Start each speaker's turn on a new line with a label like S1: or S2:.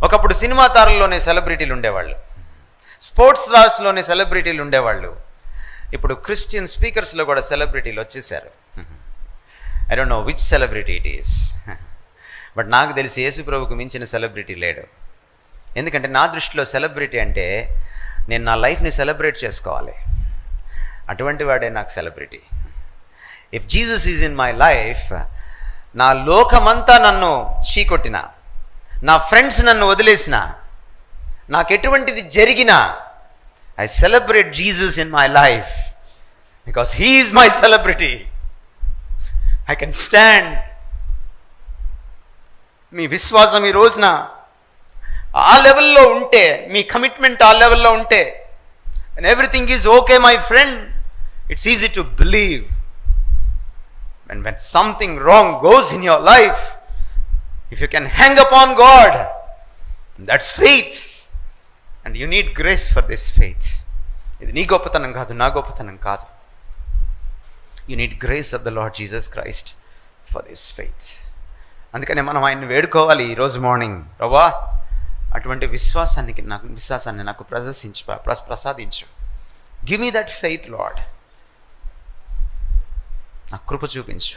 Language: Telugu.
S1: ఒకప్పుడు సినిమా తారల్లోనే సెలబ్రిటీలు ఉండేవాళ్ళు, స్పోర్ట్స్ స్టార్స్లోనే సెలబ్రిటీలు ఉండేవాళ్ళు. ఇప్పుడు క్రిస్టియన్ స్పీకర్స్లో కూడా సెలబ్రిటీలు వచ్చేసారు. I don't know which celebrity it is, but నాకు తెలిసి యేసు ప్రభువుకు మించిన సెలబ్రిటీ లేడు. ఎందుకంటే నా దృష్టిలో సెలబ్రిటీ అంటే నేను నా లైఫ్ని సెలబ్రేట్ చేసుకోవాలి, అటువంటి వాడే నాకు celebrity. If Jesus is in my life, నా లోకమంతా నన్ను చీకొట్టిన, నా ఫ్రెండ్స్ నన్ను వదిలేసిన, నాకు ఎటువంటిది జరిగినా I celebrate Jesus in my life because he is my celebrity. I can stand. మీ విశ్వాసం ఈ రోజున ఆ లెవెల్లో ఉంటే, మీ కమిట్మెంట్ ఆ లెవెల్లో ఉంటే, and everything is okay my friend, it's easy to believe. And when something wrong goes in your life, if you can hang upon God, that's faith. And you need grace for this faith. ఇది నీ గొప్పతనం కాదు, నా గొప్పతనం కాదు. You need grace of the Lord Jesus Christ for this faith. అందుకనే మనం ఆయన్ని వేడుకోవాలి ఈరోజు మార్నింగ్. ప్రభువా, అటువంటి విశ్వాసాన్ని నాకు ప్రసాదించు. Give me that faith lord. నాకు కృప చూపించు.